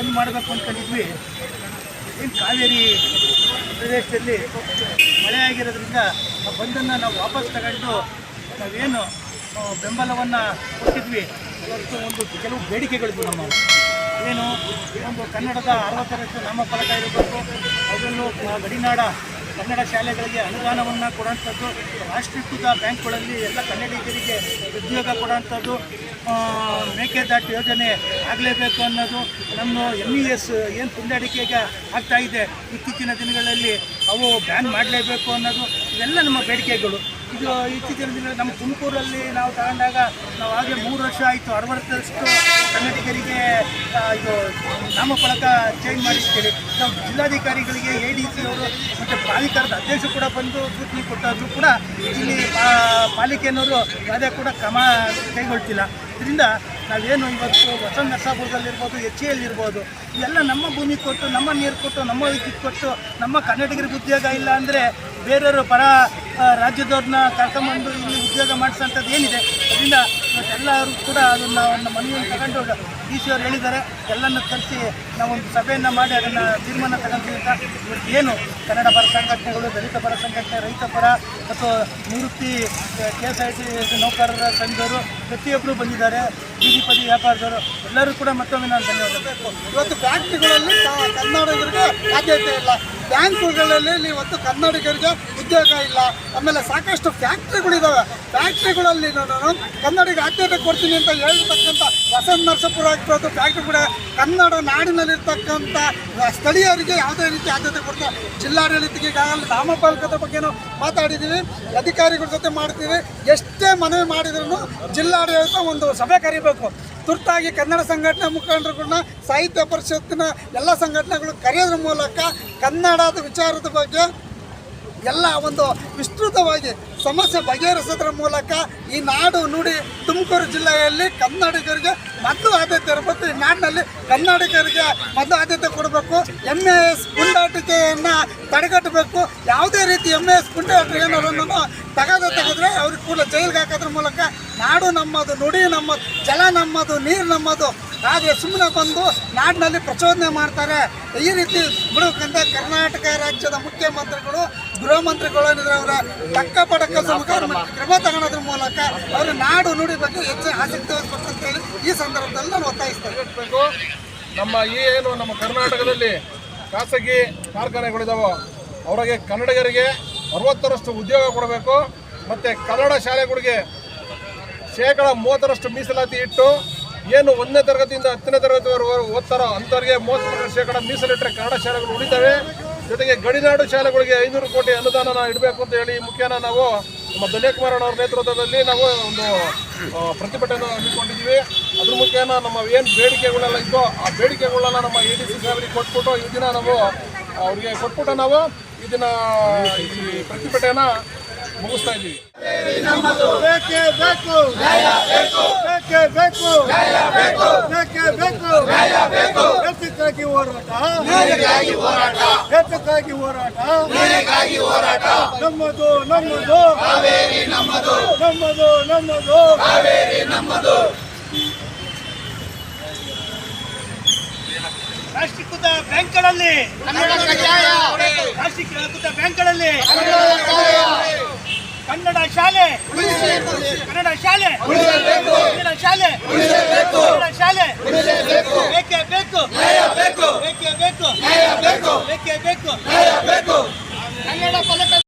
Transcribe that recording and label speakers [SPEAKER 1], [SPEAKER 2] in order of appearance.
[SPEAKER 1] ಬಂದ್ ಮಾಡಬೇಕು ಅಂದ್ಕೊಂಡಿದ್ವಿ. ಏನು ಕಾವೇರಿ ಪ್ರದೇಶದಲ್ಲಿ ಮಳೆ ಆಗಿರೋದ್ರಿಂದ ಆ ಬಂದನ್ನು ನಾವು ವಾಪಸ್ ತಗೊಂಡು ನಾವೇನು ಬೆಂಬಲವನ್ನು ಕೊಟ್ಟಿದ್ವಿ. ಇವತ್ತು ಕೆಲವು ಬೇಡಿಕೆಗಳಿದ್ವು ನಮ್ಮ ಏನು ಒಂದು ಕನ್ನಡದ 60 ನಾಮಫಲಕ ಇರಬೇಕು, ಅದರಲ್ಲೂ ಗಡಿನಾಡ ಕನ್ನಡ ಶಾಲೆಗಳಿಗೆ ಅನುದಾನವನ್ನು ಕೊಡೋಂಥದ್ದು, ರಾಷ್ಟ್ರೀಕೃತ ಬ್ಯಾಂಕ್ಗಳಲ್ಲಿ ಎಲ್ಲ ಕನ್ನಡಿಗರಿಗೆ ಉದ್ಯೋಗ ಕೊಡೋಂಥದ್ದು, ಮೇಕೆದಾಟು ಯೋಜನೆ ಆಗಲೇಬೇಕು ಅನ್ನೋದು, ನಮ್ಮ MES ಏನು ಪುಂಡಾಟಿಕೆಗೆ ಆಗ್ತಾಯಿದೆ ಇತ್ತೀಚಿನ ದಿನಗಳಲ್ಲಿ ಅವು ಬ್ಯಾನ್ ಮಾಡಲೇಬೇಕು ಅನ್ನೋದು, ಇವೆಲ್ಲ ನಮ್ಮ ಬೇಡಿಕೆಗಳು. ಇದು ಇತ್ತೀಚಿನ ದಿನ ನಮ್ಮ ತುಮಕೂರಲ್ಲಿ ನಾವು ತಗೊಂಡಾಗ ನಾವು ಆಗಲೇ 3 ವರ್ಷ ಆಯಿತು 60ರಷ್ಟು ಕನ್ನಡಿಗರಿಗೆ ಇದು ನಾಮಫಲಕ ಚೇಂಜ್ ಮಾಡಿರ್ತೀವಿ. ನಾವು ಜಿಲ್ಲಾಧಿಕಾರಿಗಳಿಗೆ ADC ಅವರು ಮತ್ತು ಪ್ರಾಧಿಕಾರದ ಅಧ್ಯಕ್ಷರು ಕೂಡ ಬಂದು ಸೂಚನೆ ಕೊಟ್ಟಾದರೂ ಕೂಡ ಇಲ್ಲಿ ಪಾಲಿಕೆಯವರು ಯಾವುದೇ ಕೂಡ ಕ್ರಮ ಕೈಗೊಳ್ತಿಲ್ಲ. ಇದರಿಂದ ನಾವೇನು ಇವತ್ತು ಹೊಸ ನರಸಾಪುರದಲ್ಲಿರ್ಬೋದು, HAL ಇರ್ಬೋದು, ಇವೆಲ್ಲ ನಮ್ಮ ಭೂಮಿ ಕೊಟ್ಟು, ನಮ್ಮ ನೀರು ಕೊಟ್ಟು, ನಮ್ಮ ವಿದ್ಯುತ್ ಕೊಟ್ಟು, ನಮ್ಮ ಕನ್ನಡಿಗರಿಗೆ ಉದ್ಯೋಗ ಇಲ್ಲ ಅಂದರೆ ಬೇರೆಯವರು ಪರ ರಾಜ್ಯದವ್ರನ್ನ ಕರ್ಕೊಂಬಂದು ಇಲ್ಲಿ ಉದ್ಯೋಗ ಮಾಡಿಸೋಂಥದ್ದು ಏನಿದೆ. ಅದರಿಂದ ಇವತ್ತೆಲ್ಲರೂ ಕೂಡ ಅದನ್ನು ಒಂದು ಮನವಿಯನ್ನು ತಗೊಂಡು DC ಅವರು ಹೇಳಿದ್ದಾರೆ, ಎಲ್ಲನೂ ಕರೆಸಿ ನಾವೊಂದು ಸಭೆಯನ್ನು ಮಾಡಿ ಅದನ್ನು ತೀರ್ಮಾನ ತಗೊಂತೀವಿ ಅಂತ. ಇವತ್ತು ಏನು ಕನ್ನಡ ಪರ ಸಂಘಟನೆಗಳು, ದಲಿತ ಪರ ಸಂಘಟನೆ, ರೈತ ಪರ ಮತ್ತು ನಿವೃತ್ತಿ KSRTC ನೌಕರರ ಸಂಘದವರು ಪ್ರತಿಯೊಬ್ಬರು ಬಂದಿದ್ದಾರೆ, ಬೀದಿ ಪದಿ ವ್ಯಾಪಾರದವರು ಎಲ್ಲರೂ ಕೂಡ ಮತ್ತೊಮ್ಮೆ ನಾನು ಧನ್ಯವಾದ ಬೇಕು.
[SPEAKER 2] ಇವತ್ತು ಫ್ಯಾಕ್ಟ್ರಿಗಳಲ್ಲಿ ಕನ್ನಡಿಗರಿಗೆ ಆದ್ಯತೆ ಇಲ್ಲ, ಬ್ಯಾಂಕುಗಳಲ್ಲಿ ಇವತ್ತು ಕನ್ನಡಿಗರಿಗೆ ಉದ್ಯೋಗ ಇಲ್ಲ. ಆಮೇಲೆ ಸಾಕಷ್ಟು ಫ್ಯಾಕ್ಟ್ರಿಗಳಿದ್ದಾವೆ, ಫ್ಯಾಕ್ಟ್ರಿಗಳಲ್ಲಿ ನಾನು ಕನ್ನಡಿಗರಿಗೆ ಆದ್ಯತೆ ಕೊಡ್ತೀನಿ ಅಂತ ಹೇಳಿರ್ತಕ್ಕಂಥ ವಸಂತ ನರಸಾಪುರ ಆಗಿರೋದು ಫ್ಯಾಕ್ಟ್ರಿ ಕೂಡ ಕನ್ನಡ ನಾಡಿನಲ್ಲಿರ್ತಕ್ಕಂಥ ಸ್ಥಳೀಯರಿಗೆ ಯಾವುದೇ ರೀತಿ ಆದ್ಯತೆ ಕೊಡ್ತಾರೆ. ಜಿಲ್ಲಾಡಳಿತಕ್ಕೆ ಈಗಾಗಲೇ ನಾಮಫಲಕದ ಬಗ್ಗೆನೂ ಮಾತಾಡಿದ್ದೀವಿ, ಅಧಿಕಾರಿಗಳ ಜೊತೆ ಮಾಡ್ತೀವಿ. ಎಷ್ಟೇ ಮನವಿ ಮಾಡಿದ್ರೂ ಜಿಲ್ಲಾಡಳಿತ ಒಂದು ಸಭೆ ಕರಿಬೇಕು. ತುರ್ತಾಗಿ ಕನ್ನಡ ಸಂಘಟನೆ ಮುಖಂಡರುಗಳನ್ನ, ಸಾಹಿತ್ಯ ಪರಿಷತ್ತಿನ ಎಲ್ಲ ಸಂಘಟನೆಗಳು ಕರೆಯೋದ್ರ ಮೂಲಕ ಕನ್ನಡದ ವಿಚಾರದ ಬಗ್ಗೆ ಎಲ್ಲ ಒಂದು ವಿಸ್ತೃತವಾಗಿ ಸಮಸ್ಯೆ ಬಗೆಹರಿಸೋದ್ರ ಮೂಲಕ ಈ ನಾಡು ನುಡಿ ತುಮಕೂರು ಜಿಲ್ಲೆಯಲ್ಲಿ ಕನ್ನಡಿಗರಿಗೆ ಮೊದಲು ಆದ್ಯತೆ ಇರಬೇಕು. ಈ ನಾಡಿನಲ್ಲಿ ಕನ್ನಡಿಗರಿಗೆ ಮೊದಲು ಆದ್ಯತೆ ಕೊಡಬೇಕು. MES ಪುಂಡಾಟಿಕೆಯನ್ನು ತಡೆಗಟ್ಟಬೇಕು. ಯಾವುದೇ ರೀತಿ MES ಪುಂಡಾಟಿಕೆ ಏನಾರನ್ನು ತೆಗೆದ್ರೆ ಅವ್ರಿಗೆ ಕೂಡ ಜೈಲಿಗೆ ಹಾಕೋದ್ರ ಮೂಲಕ ನಾಡು ನಮ್ಮದು, ನುಡಿ ನಮ್ಮದು, ಜಲ ನಮ್ಮದು, ನೀರು ನಮ್ಮದು. ಆದರೆ ಸುಮ್ಮನೆ ಬಂದು ನಾಡಿನಲ್ಲಿ ಪ್ರಚೋದನೆ ಮಾಡ್ತಾರೆ. ಈ ರೀತಿ ಬಿಡಬೇಕಂತ ಕರ್ನಾಟಕ ರಾಜ್ಯದ ಮುಖ್ಯಮಂತ್ರಿಗಳು, ಗೃಹ ಮಂತ್ರಿಗಳು ಏನಿದ್ರೆ ಅವರ ತಕ್ಕ ಪಡಕ ಕ್ರಮ ತಗೊಳ್ಳೋದ್ರ ಮೂಲಕ ಅವರು ನಾಡು ನುಡಿ ಬಗ್ಗೆ ಹೆಚ್ಚು ಆಸಕ್ತಿ ವಹಿಸ್ಬೇಕಂತೇಳಿ ಈ ಸಂದರ್ಭದಲ್ಲಿ ನಾನು ಒತ್ತಾಯಿಸ್ತೇನೆ.
[SPEAKER 3] ನಮ್ಮ ಕರ್ನಾಟಕದಲ್ಲಿ ಖಾಸಗಿ ಕಾರ್ಖಾನೆಗಳಿದ್ದಾವೋ ಅವರಿಗೆ ಕನ್ನಡಿಗರಿಗೆ 60ರಷ್ಟು ಉದ್ಯೋಗ ಕೊಡಬೇಕು. ಮತ್ತು ಕನ್ನಡ ಶಾಲೆಗಳಿಗೆ 30% ಮೀಸಲಾತಿ ಇಟ್ಟು ಏನು 1ನೇ ತರಗತಿಯಿಂದ 10ನೇ ತರಗತಿವರೆಗೂ ಓದ್ತಾರೋ ಅಂಥವ್ರಿಗೆ 30% ಮೀಸಲಿಟ್ಟರೆ ಕನ್ನಡ ಶಾಲೆಗಳು ಉಳಿತವೆ. ಜೊತೆಗೆ ಗಡಿನಾಡು ಶಾಲೆಗಳಿಗೆ 500 ಕೋಟಿ ಅನುದಾನ ಇಡಬೇಕು ಅಂತ ಹೇಳಿ ಮುಖ್ಯನ ನಾವು ನಮ್ಮ ಧನ್ಯಕುಮಾರಣ್ಣವ್ರ ನೇತೃತ್ವದಲ್ಲಿ ನಾವು ಒಂದು ಪ್ರತಿಭಟನೆ ಹಮ್ಮಿಕೊಂಡಿದ್ದೀವಿ. ಅದ್ರ ಮುಖ್ಯನ ನಮ್ಮ ಏನು ಬೇಡಿಕೆಗಳೆಲ್ಲ ಇದ್ದೋ ಆ ಬೇಡಿಕೆಗಳೆಲ್ಲ ನಮ್ಮ ADC ಸಾಹೇಬರಿಗೆ ಕೊಟ್ಬಿಟ್ಟು ಈ ದಿನ ನಾವು ಅವ್ರಿಗೆ ಕೊಟ್ಬಿಟ್ಟು ನಾವು ಇದನ್ನ ಈ ಪ್ರತಿಭಟನೆನ ಮುಗಿಸ್ತಾ ಇದ್ದೀವಿ.
[SPEAKER 2] ಬೇಕೇ ಬೇಕು, ಬೇಕೇ ಬೇಕು, ಬೇಕೇ ಬೇಕು. ಹೆಚ್ಚಕ್ಕಾಗಿ ಹೋರಾಟ, ಹೆಚ್ಚಕ್ಕಾಗಿ ಹೋರಾಟ, ನಮ್ಮದು ನಮ್ಮದು ನಮ್ಮದು ನಮ್ಮದು.
[SPEAKER 1] ರಾಷ್ಟ್ರೀಕೃತ ಬ್ಯಾಂಕ್ಗಳಲ್ಲಿ ರಾಷ್ಟ್ರೀಕೃತ ಬ್ಯಾಂಕ್ಗಳಲ್ಲಿ ಕನ್ನಡ ಶಾಲೆ, ಕನ್ನಡ ಶಾಲೆ, ಕನ್ನಡ ಶಾಲೆ, ಕನ್ನಡ ಶಾಲೆ ಬೇಕೇ ಬೇಕು, ಬೇಕೇ ಬೇಕು, ಬೇಕೇ ಬೇಕು.